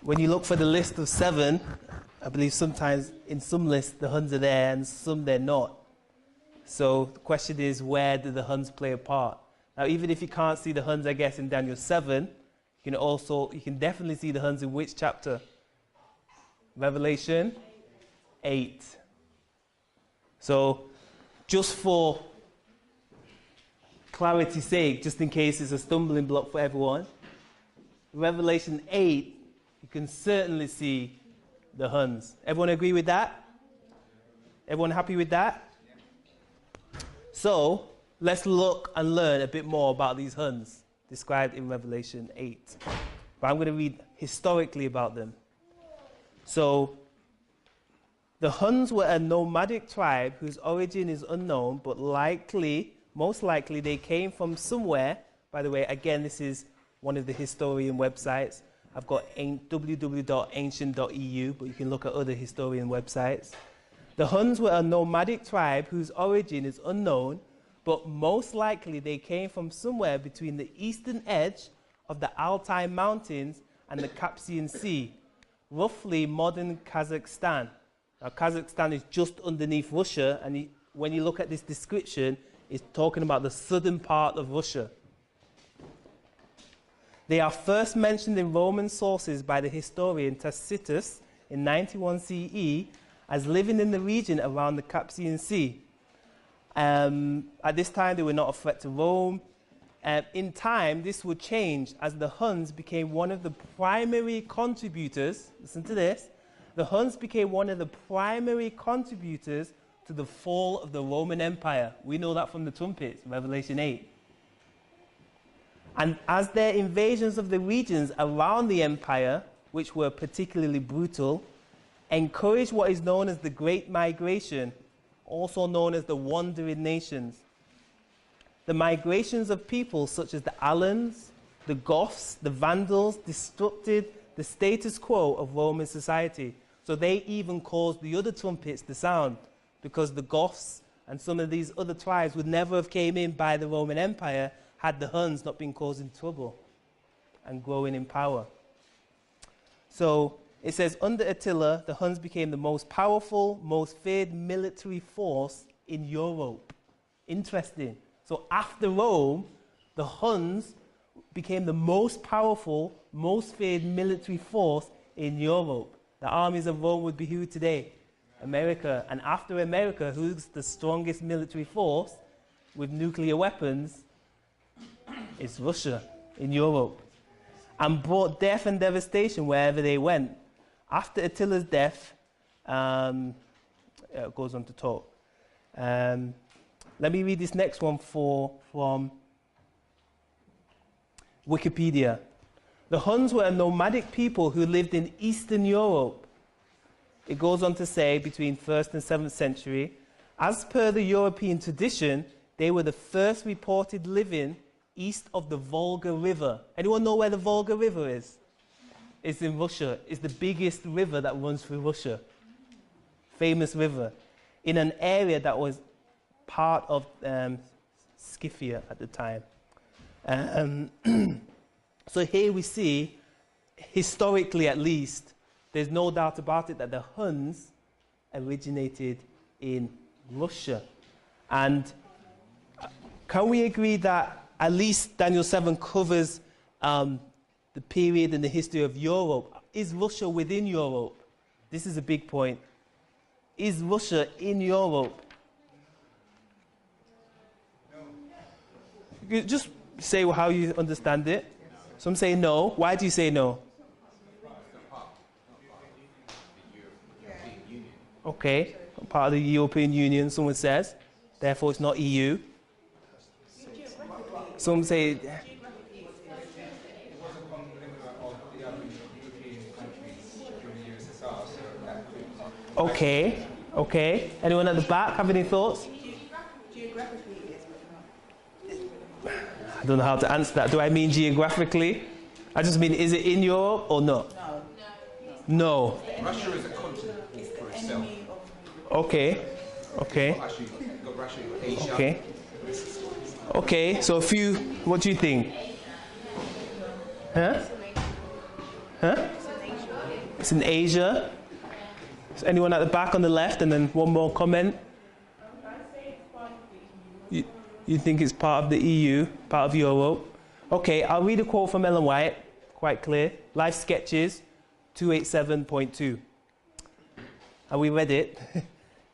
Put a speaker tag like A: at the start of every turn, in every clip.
A: when you look for the list of 7, I believe sometimes in some lists the Huns are there and some they're not. So the question is, where do the Huns play a part? Now, even if you can't see the Huns, I guess, in Daniel 7, you can definitely see the Huns in which chapter? Revelation 8. So, just for clarity's sake, just in case it's a stumbling block for everyone, Revelation 8, you can certainly see the Huns. Everyone agree with that? Everyone happy with that? So, let's look and learn a bit more about these Huns described in Revelation 8. But I'm going to read historically about them. So, the Huns were a nomadic tribe whose origin is unknown, but most likely they came from somewhere. By the way, again, this is one of the historian websites. I've got www.ancient.eu, but you can look at other historian websites. The Huns were a nomadic tribe whose origin is unknown, but most likely they came from somewhere between the eastern edge of the Altai Mountains and the Caspian Sea, roughly modern Kazakhstan. Now, Kazakhstan is just underneath Russia, and when you look at this description, it's talking about the southern part of Russia. They are first mentioned in Roman sources by the historian Tacitus in 91 CE as living in the region around the Caspian Sea. At this time, they were not a threat to Rome. In time, this would change as the Huns became one of the primary contributors. Listen to this. The Huns became one of the primary contributors to the fall of the Roman Empire. We know that from the trumpets, Revelation 8. And as their invasions of the regions around the empire, which were particularly brutal, encouraged what is known as the Great Migration, also known as the Wandering Nations. The migrations of people such as the Alans, the Goths, the Vandals disrupted the status quo of Roman society. So they even caused the other trumpets to sound, because the Goths and some of these other tribes would never have came in by the Roman Empire had the Huns not been causing trouble and growing in power. So it says, under Attila, the Huns became the most powerful, most feared military force in Europe. Interesting. So after Rome, the Huns became the most powerful, most feared military force in Europe. The armies of Rome would be who today? America. And after America, who's the strongest military force with nuclear weapons? It's Russia in Europe. And brought death and devastation wherever they went. After Attila's death, it goes on to talk. Let me read this next one from Wikipedia. The Huns were a nomadic people who lived in Eastern Europe. It goes on to say between 1st and 7th century. As per the European tradition, they were the first reported living east of the Volga River. Anyone know where the Volga River is? It's in Russia. It's the biggest river that runs through Russia. Famous river. In an area that was part of Scythia at the time. So here we see, historically at least, there's no doubt about it that the Huns originated in Russia. And can we agree that at least Daniel 7 covers the period in the history of Europe? Is Russia within Europe? This is a big point. Is Russia in Europe? No. Just say how you understand it. Some say no. Why do you say no? Okay, part of the European Union, someone says. Therefore, it's not EU. Some say... Okay, okay. Anyone at the back have any thoughts?
B: Geographically, it's not.
A: I don't know how to answer that. Do I mean geographically? I just mean, is it in Europe or not? No.
C: Russia is a continent for itself.
A: Okay, okay. Okay. Okay, so what do you think? Huh? Huh? It's in Asia. Is anyone at the back on the left? And then one more comment. You think it's part of the EU, part of Europe? Okay, I'll read a quote from Ellen White, quite clear. Life Sketches 287.2. And we read it.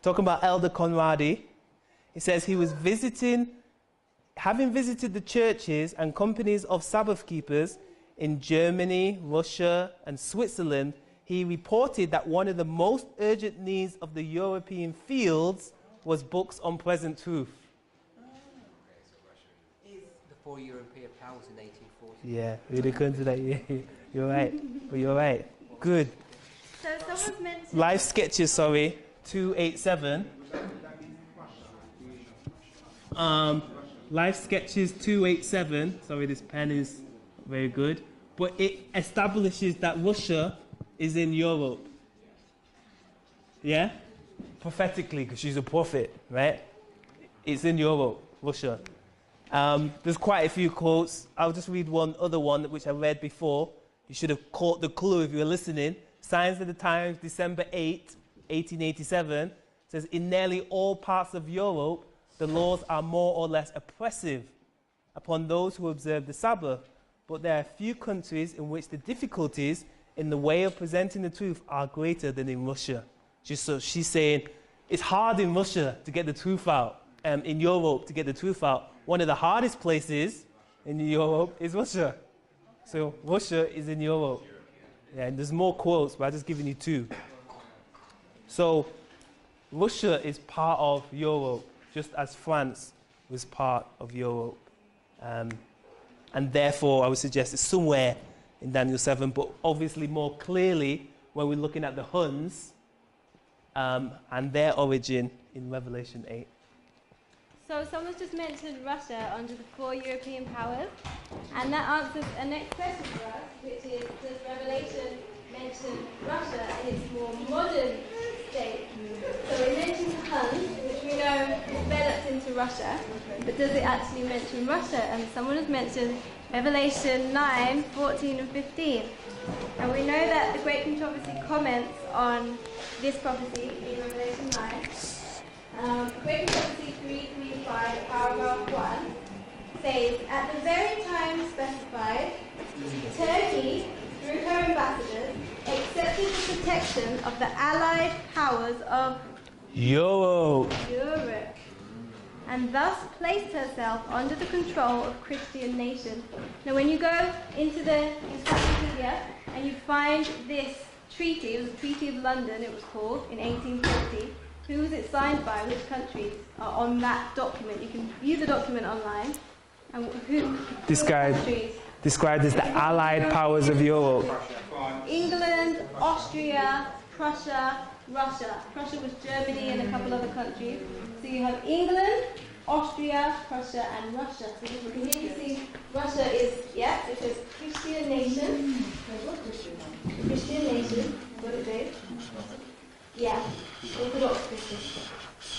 A: Talking about Elder Conradi. It says he was having visited the churches and companies of Sabbath keepers in Germany, Russia, and Switzerland, he reported that one of the most urgent needs of the European fields was books on present truth.
D: The four European powers in 1840.
A: Yeah, really couldn't do that. Yeah, you're right. But you're right. Good.
E: So someone's mentioned...
A: Life Sketches, 287. Life Sketches 287. Sorry, this pen is very good. But it establishes that Russia is in Europe. Yeah? Prophetically, because she's a prophet, right? It's in Europe, Russia. There's quite a few quotes. I'll just read one other one which I read before. You should have caught the clue if you were listening. Signs of the Times, December 8, 1887, says, in nearly all parts of Europe, the laws are more or less oppressive upon those who observe the Sabbath. But there are few countries in which the difficulties in the way of presenting the truth are greater than in Russia. She's saying it's hard in Russia to get the truth out, in Europe to get the truth out. One of the hardest places in Europe is Russia. So Russia is in Europe. Yeah, and there's more quotes, but I'm just giving you two. So Russia is part of Europe, just as France was part of Europe. And therefore, I would suggest it's somewhere in Daniel 7, but obviously more clearly when we're looking at the Huns and their origin in Revelation 8.
E: So someone's just mentioned Russia under the four European powers, and that answers a next question for us, which is, does Revelation mention Russia in its more modern state? So we mentioned the Huns, which we know develops into Russia, but does it actually mention Russia? And someone has mentioned Revelation 9, 14 and 15. And we know that the Great Controversy comments on this prophecy in Revelation 9. Great Controversy 335, paragraph 1, says, at the very time specified, Turkey, through her ambassadors, accepted the protection of the Allied powers of
A: Europe,
E: and thus placed herself under the control of Christian nations. Now, when you go into the encyclopedia and you find this treaty, it was the Treaty of London, it was called, in 1850. Who was it signed by? Which countries are on that document? You can view the document online. And who
A: described as the Allied powers of Europe.
E: England, Austria, Prussia, Russia. Prussia was Germany and a couple other countries. So you have England, Austria, Prussia, and Russia. So here you see Russia is, it says Christian nation. Christian nation. What it says? Yeah, Orthodox Christian.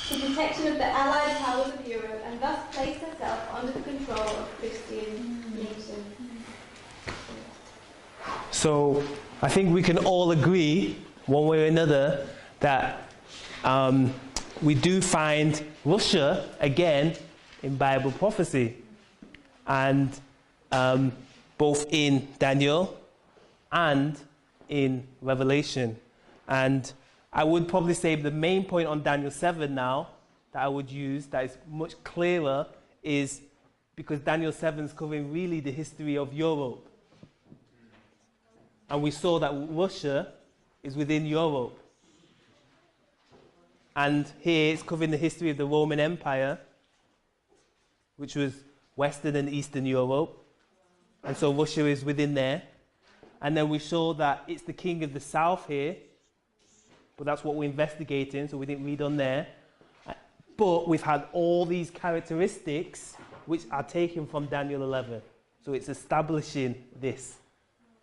E: The protection of the Allied powers of Europe, and thus placed herself under the control of Christian nations.
A: So I think we can all agree, one way or another, that we do find Russia again in Bible prophecy, and both in Daniel and in Revelation. And I would probably say the main point on Daniel 7 now that I would use that is much clearer is because Daniel 7 is covering really the history of Europe. And we saw that Russia is within Europe. And here it's covering the history of the Roman Empire, which was Western and Eastern Europe. And so Russia is within there. And then we saw that it's the king of the south here. But that's what we're investigating, so we didn't read on there. But we've had all these characteristics which are taken from Daniel 11. So it's establishing this.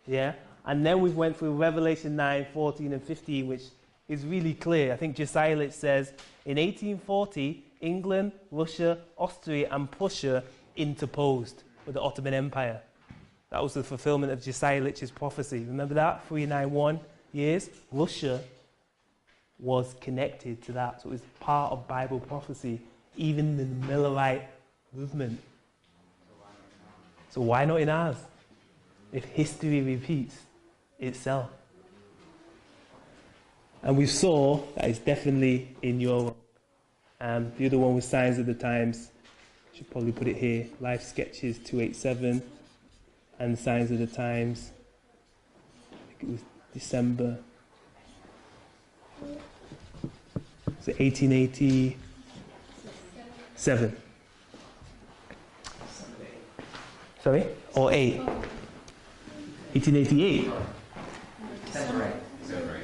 A: Yeah? And then we went through Revelation 9, 14 and 15, which is really clear. I think Josiah Litch says, in 1840, England, Russia, Austria and Prussia interposed with the Ottoman Empire. That was the fulfillment of Josiah Litch's prophecy. Remember that? 391. years, Russia was connected to that. So it was part of Bible prophecy, even in the Millerite movement. So why not in ours? If history repeats itself. And we saw that it's definitely in Europe. The other one was Signs of the Times. Should probably put it here. Life Sketches 287 and Signs of the Times. I think it was December. So 1887. Sorry? Or 8? 1888?
D: December 8.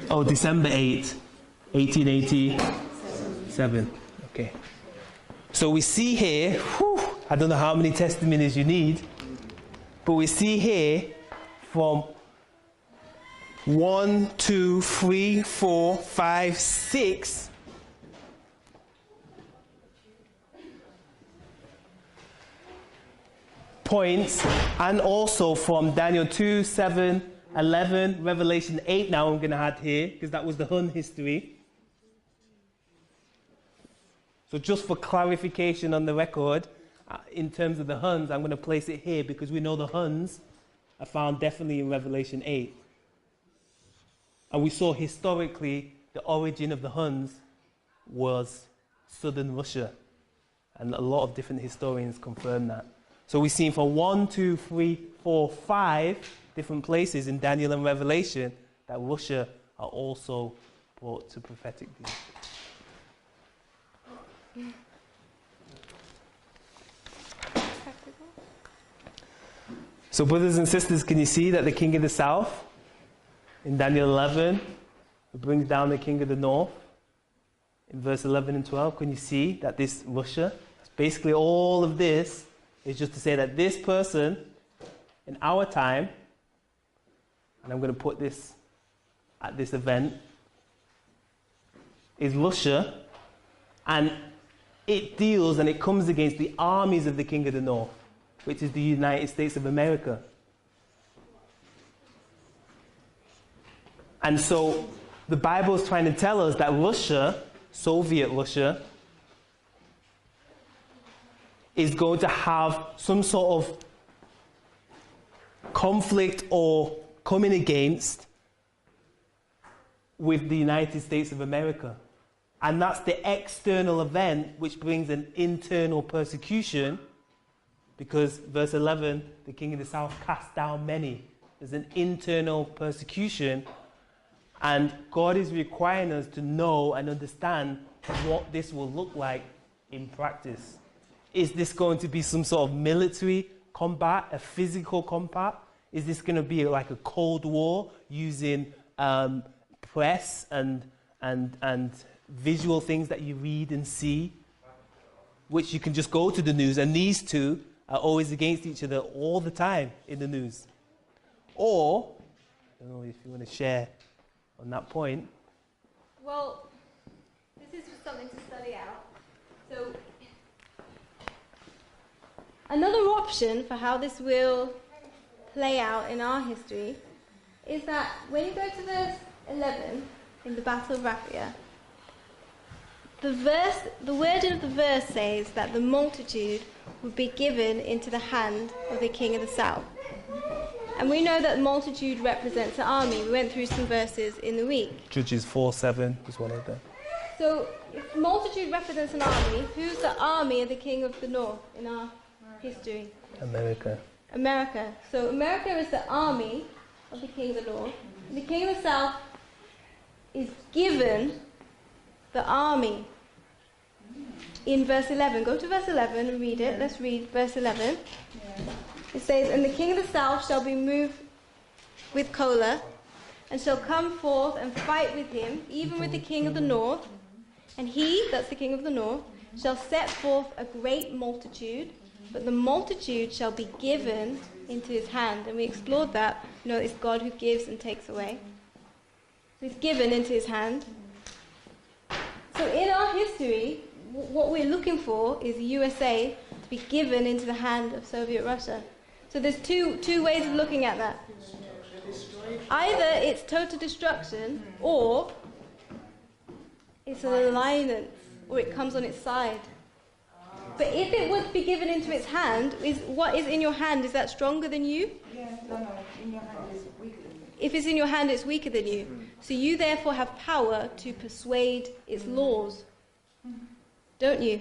A: Oh, December 8, 1887. Okay. So we see here, I don't know how many testimonies you need, but we see here from 1, 2, 3, 4, 5, 6 points, and also from Daniel 2, 7, 11, Revelation 8 now I'm going to add here, because that was the Hun history. So just for clarification on the record, in terms of the Huns, I'm going to place it here, because we know the Huns are found definitely in Revelation 8. And we saw historically the origin of the Huns was southern Russia. And a lot of different historians confirm that. So we've seen from 1, 2, 3, 4, 5 different places in Daniel and Revelation that Russia are also brought to prophetic view. So brothers and sisters, can you see that the king of the south in Daniel 11 brings down the king of the north in verse 11 and 12? Can you see that this Russia, basically all of this is just to say that this person in our time, and I'm going to put this at this event, is Russia, and it deals and it comes against the armies of the king of the north, which is the United States of America. And so the Bible is trying to tell us that Russia, Soviet Russia, is going to have some sort of conflict or coming against with the United States of America. And that's the external event which brings an internal persecution, because verse 11, the king of the south cast down many. There's an internal persecution, and God is requiring us to know and understand what this will look like in practice. Is this going to be some sort of military combat, a physical combat? Is this going to be like a Cold War using press and visual things that you read and see, which you can just go to the news, and these two are always against each other all the time in the news? Or, I don't know if you want to share on that point.
E: Well, this is just something to study out. So, another option for how this will play out in our history is that when you go to verse 11 in the Battle of Raphia, the wording of the verse says that the multitude would be given into the hand of the king of the south. And we know that multitude represents an army. We went through some verses in the week.
A: Judges 4:7 is one of them.
E: So, if multitude represents an army, who's the army of the king of the north in our history?
A: America.
E: America. So America is the army of the king of the north. And the king of the south is given the army. In verse 11. Go to verse 11 and read it. Let's read verse 11. It says, "And the king of the south shall be moved with choler, and shall come forth and fight with him, even with the king of the north. And he," that's the king of the north, "shall set forth a great multitude, but the multitude shall be given into his hand." And we explored that. You know, it's God who gives and takes away. So he's given into his hand. So in our history, what we're looking for is the USA to be given into the hand of Soviet Russia. So there's two ways of looking at that. Either it's total destruction, or it's an alignment, or it comes on its side. But if it would be given into its hand, what is in your hand, is that stronger than you?
B: Yeah, no, in your hand is weaker than you.
E: If it's in your hand, it's weaker than you. So you therefore have power to persuade its laws, don't you?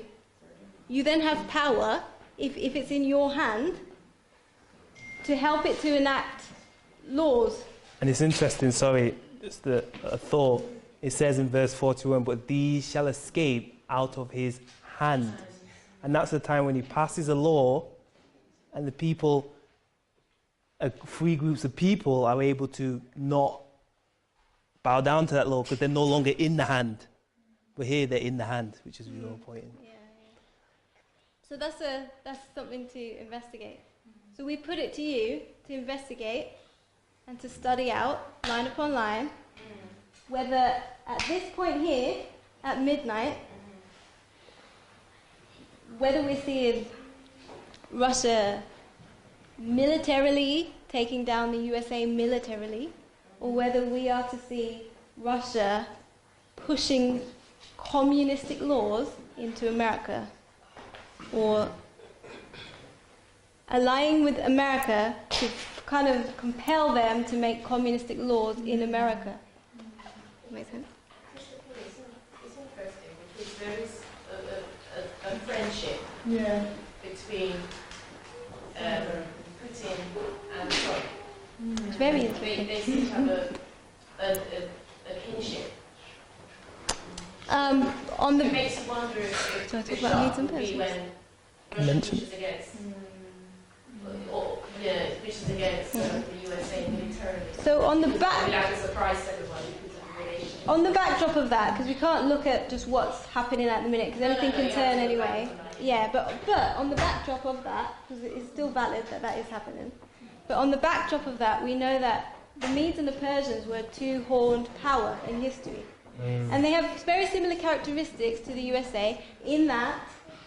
E: You then have power, if it's in your hand, to help it to enact laws.
A: And it's interesting, sorry, just a thought. It says in verse 41, but these shall escape out of his hand. And that's the time when he passes a law and the people, three groups of people are able to not bow down to that law because they're no longer in the hand. But here they're in the hand, which is your point.
E: Yeah. So that's something to investigate. So we put it to you to investigate and to study out, line upon line, whether at this point here, at midnight, whether we're seeing Russia militarily taking down the USA militarily, or whether we are to see Russia pushing communistic laws into America, or allying with America to kind of compel them to make communistic laws in America. Make sense?
F: It's interesting because there is a friendship between Putin and Trump.
E: It's very interesting.
F: They seem to have a kinship.
E: On the
F: It makes you wonder if
E: Do I talk
F: the
E: about
F: shock
E: needs and
F: would be
E: persons?
F: when Russia pushes against, pushes against the USA militarily.
E: So on the
F: I mean,
E: back,
F: that was a surprise to everyone because of the relationship.
E: on the backdrop of that, because we can't look at just what's happening at the minute, because anything can turn anyway. Yeah, but on the backdrop of that, because it is still valid that is happening, but on the backdrop of that, we know that the Medes and the Persians were two-horned power in history. And they have very similar characteristics to the USA in that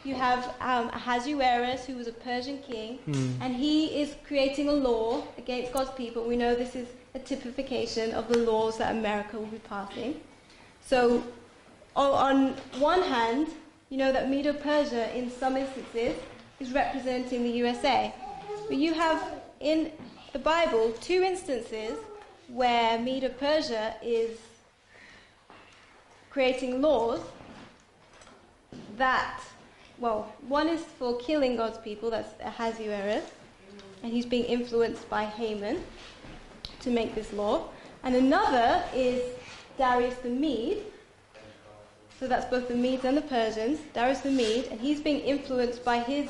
E: you have Ahasuerus, who was a Persian king, and he is creating a law against God's people. We know this is a typification of the laws that America will be passing. So on one hand, you know that Medo-Persia in some instances is representing the USA. But you have in the Bible 2 instances where Medo-Persia is creating laws that, well, one is for killing God's people, that's Ahasuerus, and he's being influenced by Haman to make this law. And another is Darius the Mede, so that's both the Medes and the Persians, Darius the Mede, and he's being influenced by his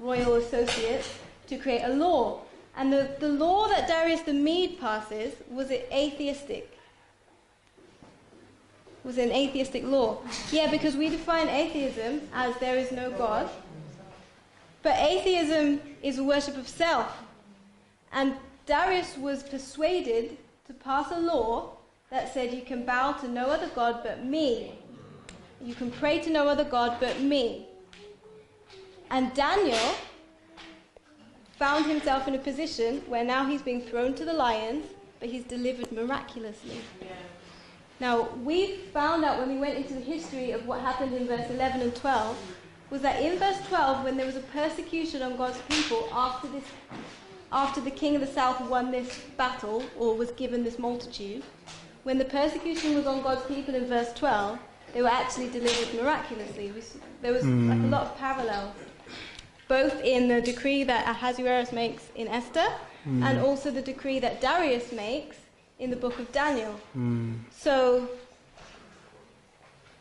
E: royal associates to create a law. And the law that Darius the Mede passes was atheistic. Was an atheistic law. Yeah, because we define atheism as there is no God. But atheism is a worship of self. And Darius was persuaded to pass a law that said you can bow to no other God but me. You can pray to no other God but me. And Daniel found himself in a position where now he's being thrown to the lions, but he's delivered miraculously. Now, we found out when we went into the history of what happened in verse 11 and 12, was that in verse 12, when there was a persecution on God's people after the king of the south won this battle, or was given this multitude, when the persecution was on God's people in verse 12, they were actually delivered miraculously. There was like a lot of parallels, both in the decree that Ahasuerus makes in Esther, and also the decree that Darius makes in the book of Daniel. So,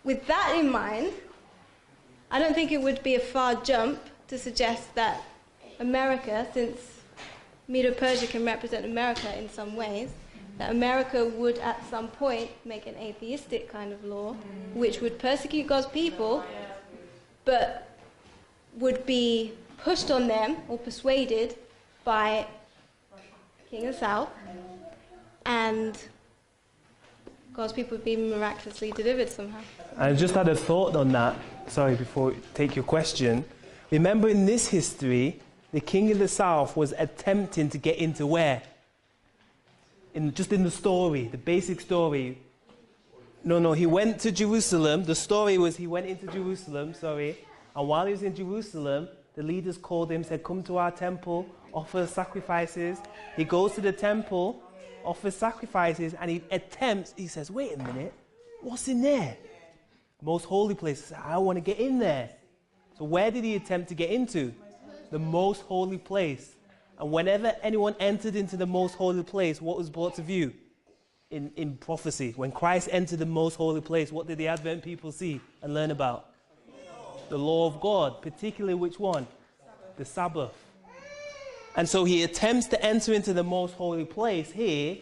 E: with that in mind, I don't think it would be a far jump to suggest that America, since Medo-Persia can represent America in some ways, that America would at some point make an atheistic kind of law, which would persecute God's people, but would be pushed on them or persuaded by King of the South, and God's people would be miraculously delivered somehow.
A: I just had a thought on that. Sorry, before we take your question. Remember in this history, the king of the south was attempting to get into where? just in the story, the basic story. No, he went to Jerusalem. The story was he went into Jerusalem, and while he was in Jerusalem, the leaders called him, said, come to our temple, offer sacrifices. He goes to the temple, offers sacrifices, and he says, wait a minute, what's in there? Most holy place. He said, I want to get in there. So where did he attempt to get into? The most holy place. And whenever anyone entered into the most holy place, what was brought to view? In prophecy. When Christ entered the most holy place, what did the Advent people see and learn about? The law of God, particularly which one? The Sabbath. And so he attempts to enter into the most holy place here.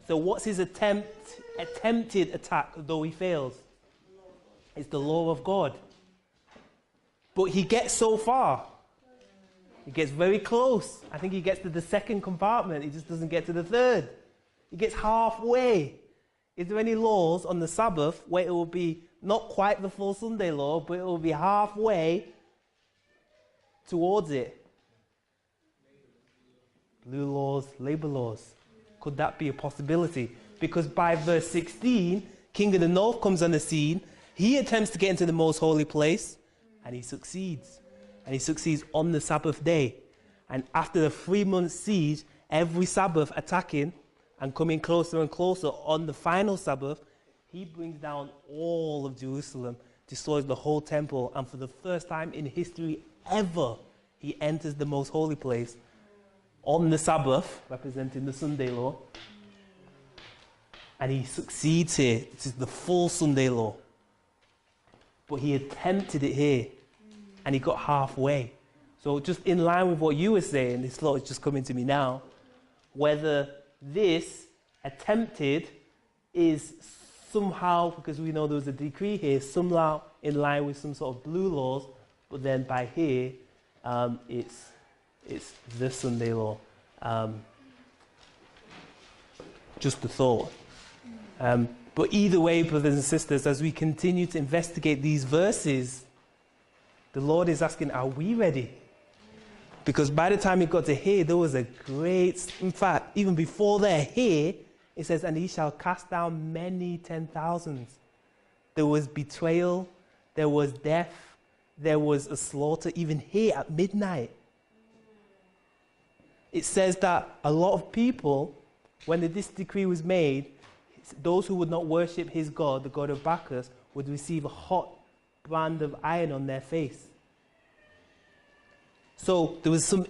A: So what's his attempted attack, though he fails? It's the law of God. But he gets so far. He gets very close. I think he gets to the second compartment. He just doesn't get to the third. He gets halfway. Is there any laws on the Sabbath where it will be not quite the full Sunday law, but it will be halfway towards it? Blue laws, labor laws. Could that be a possibility? Because by verse 16, King of the North comes on the scene. He attempts to get into the most holy place, and he succeeds. And he succeeds on the Sabbath day. And after the 3-month siege, every Sabbath attacking and coming closer and closer on the final Sabbath, he brings down all of Jerusalem, destroys the whole temple, and for the first time in history ever, he enters the most holy place on the Sabbath, representing the Sunday law. And he succeeds here. It is the full Sunday law. But he attempted it here. And he got halfway. So just in line with what you were saying, this thought is just coming to me now, whether this attempted is somehow, because we know there was a decree here, somehow in line with some sort of blue laws, but then by here, it's the Sunday law. Just a thought. But either way, brothers and sisters, as we continue to investigate these verses, the Lord is asking, are we ready? Because by the time he got to here, there was a great, in fact, even before they're here, it says, and he shall cast down many 10,000s. There was betrayal, there was death, there was a slaughter, even here at midnight. It says that a lot of people, when this decree was made, those who would not worship his god, the god of Bacchus, would receive a hot brand of iron on their face. So there was some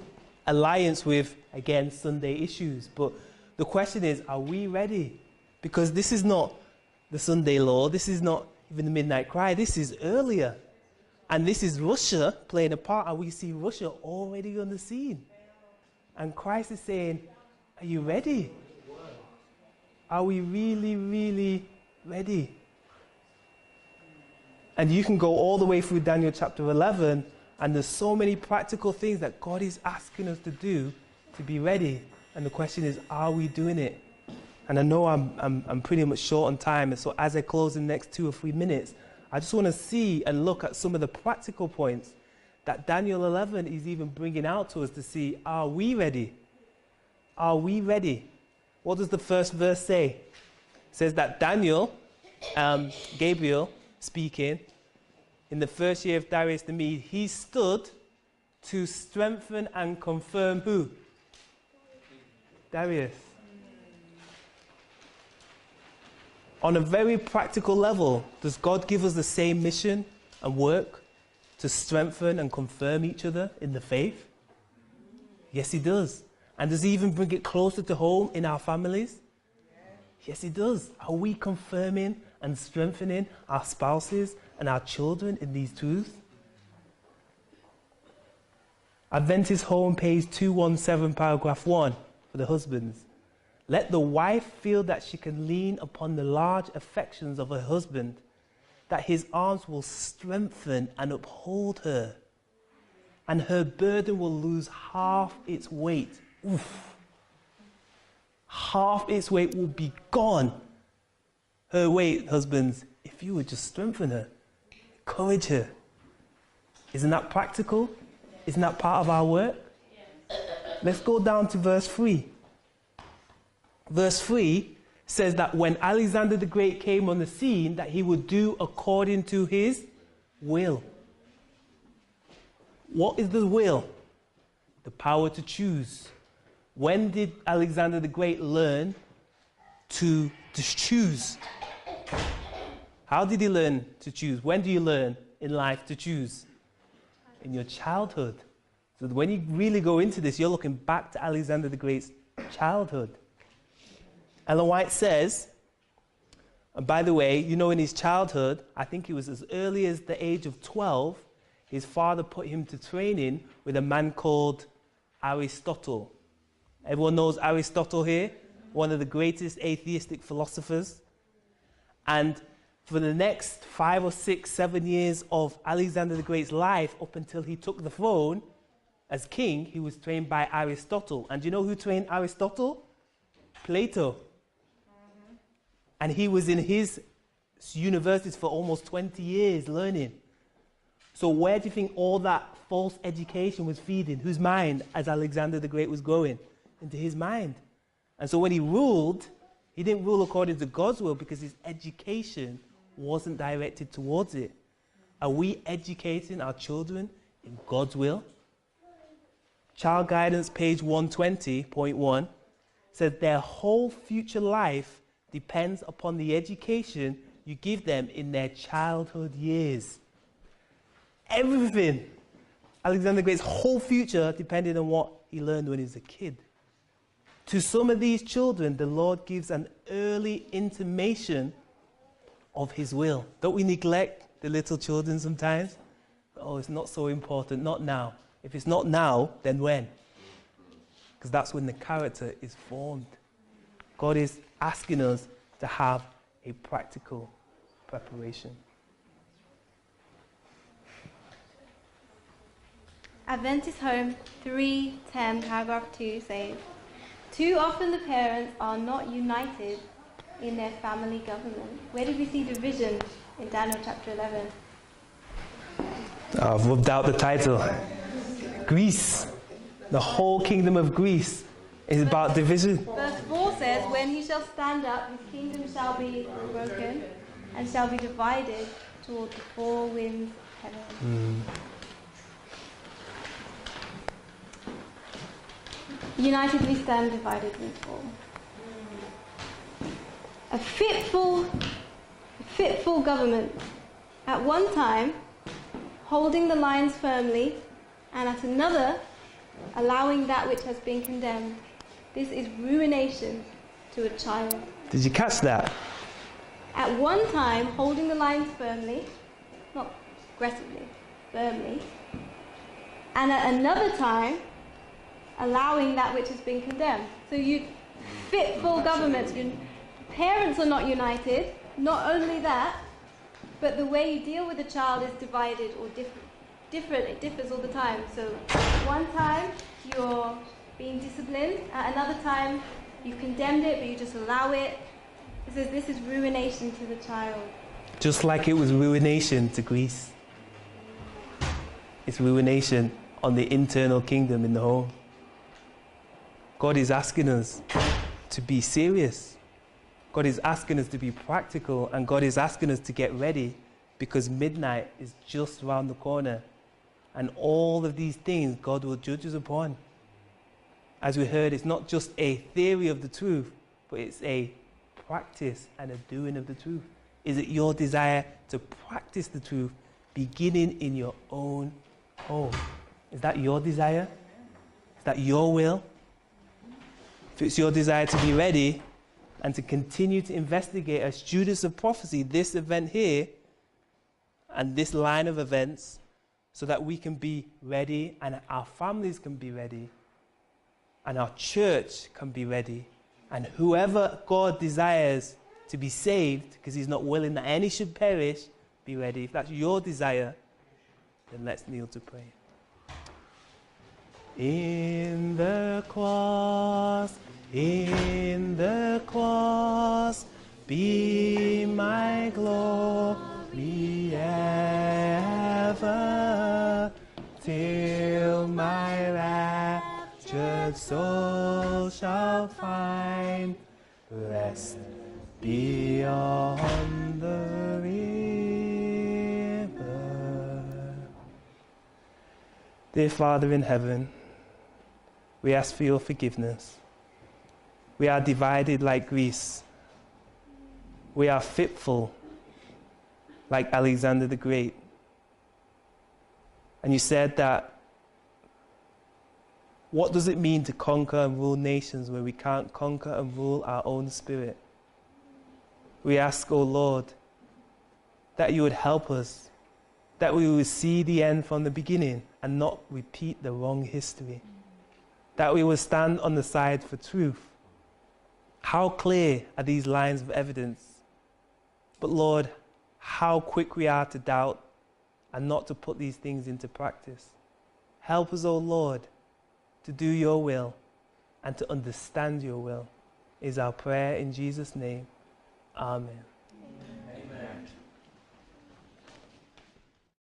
A: alliance with, again, Sunday issues. But the question is, are we ready? Because this is not the Sunday law. This is not even the midnight cry. This is earlier. And this is Russia playing a part. And we see Russia already on the scene. And Christ is saying, are you ready? Are we really, really ready? And you can go all the way through Daniel chapter 11, and there's so many practical things that God is asking us to do to be ready. And the question is, are we doing it? And I know I'm pretty much short on time, and so as I close in the next 2 or 3 minutes, I just want to see and look at some of the practical points that Daniel 11 is even bringing out to us to see, are we ready? Are we ready? What does the first verse say? It says that Daniel, Gabriel, speaking, in the first year of Darius the Mede, he stood to strengthen and confirm who? Darius. On a very practical level, does God give us the same mission and work to strengthen and confirm each other in the faith? Yes, he does. And does he even bring it closer to home in our families? Yes, he does. Are we confirming and strengthening our spouses and our children in these truths? Adventist Home, page 217, paragraph 1, for the husbands. Let the wife feel that she can lean upon the large affections of her husband, that his arms will strengthen and uphold her, and her burden will lose half its weight. Oof. Half its weight will be gone. Her weight, husbands, if you would just strengthen her, encourage her. Isn't that practical? Isn't that part of our work? Let's go down to verse 3. verse 3 says that when Alexander the Great came on the scene, that he would do according to his will. What is the will? The power to choose. When did Alexander the Great learn to choose? How did he learn to choose? When do you learn in life to choose? In your childhood. So when you really go into this, you're looking back to Alexander the Great's childhood. Ellen White says, and by the way, you know, in his childhood, I think it was as early as the age of 12, his father put him to training with a man called Aristotle. Everyone knows Aristotle here, one of the greatest atheistic philosophers. And for the next 5 or 6, 7 years of Alexander the Great's life, up until he took the throne as king, he was trained by Aristotle. And do you know who trained Aristotle? Plato. And he was in his universities for almost 20 years learning. So where do you think all that false education was feeding? Whose mind as Alexander the Great was growing? Into his mind. And so when he ruled, he didn't rule according to God's will because his education wasn't directed towards it. Are we educating our children in God's will? Child Guidance, page 120.1, says their whole future life depends upon the education you give them in their childhood years. Everything. Alexander the Great's whole future depended on what he learned when he was a kid. To some of these children, the Lord gives an early intimation of his will. Don't we neglect the little children sometimes? Oh, it's not so important, not now. If it's not now, then when? Because that's when the character is formed. God is asking us to have a practical preparation.
E: Adventist Home 3:10, paragraph 2 says, too often the parents are not united in their family government. Where did we see division in Daniel chapter 11?
A: I've rubbed out the title. Greece. The whole kingdom of Greece is about division.
E: Verse 4 says, when he shall stand up, his kingdom shall be broken and shall be divided toward the four winds of heaven. United we stand, divided we fall. A fitful government, at one time holding the lines firmly, and at another allowing that which has been condemned. This is ruination to a child.
A: Did you catch that?
E: At one time holding the lines firmly, not aggressively, firmly, and at another time allowing that which has been condemned. So fitful governments, parents are not united. Not only that, but the way you deal with a child is divided or different. It differs all the time. So one time you're being disciplined, at another time you've condemned it, but you just allow it. It says this is ruination to the child.
A: Just like it was ruination to Greece. It's ruination on the internal kingdom in the home. God is asking us to be serious. God is asking us to be practical, and God is asking us to get ready because midnight is just around the corner. And all of these things God will judge us upon. As we heard, it's not just a theory of the truth, but it's a practice and a doing of the truth. Is it your desire to practice the truth beginning in your own home? Is that your desire? Is that your will? If it's your desire to be ready and to continue to investigate as students of prophecy this event here and this line of events so that we can be ready and our families can be ready and our church can be ready and whoever God desires to be saved, because he's not willing that any should perish, be ready. If that's your desire, then let's kneel to pray. In the cross, be my glory ever, till my raptured soul shall find rest beyond the river. Dear Father in heaven, we ask for your forgiveness. We are divided like Greece. We are fitful like Alexander the Great. And you said that, what does it mean to conquer and rule nations when we can't conquer and rule our own spirit? We ask, O Lord, that you would help us, that we would see the end from the beginning and not repeat the wrong history, that we would stand on the side for truth. How clear are these lines of evidence? But Lord, how quick we are to doubt and not to put these things into practice. Help us, O Lord, to do your will and to understand your will, is our prayer in Jesus' name. Amen.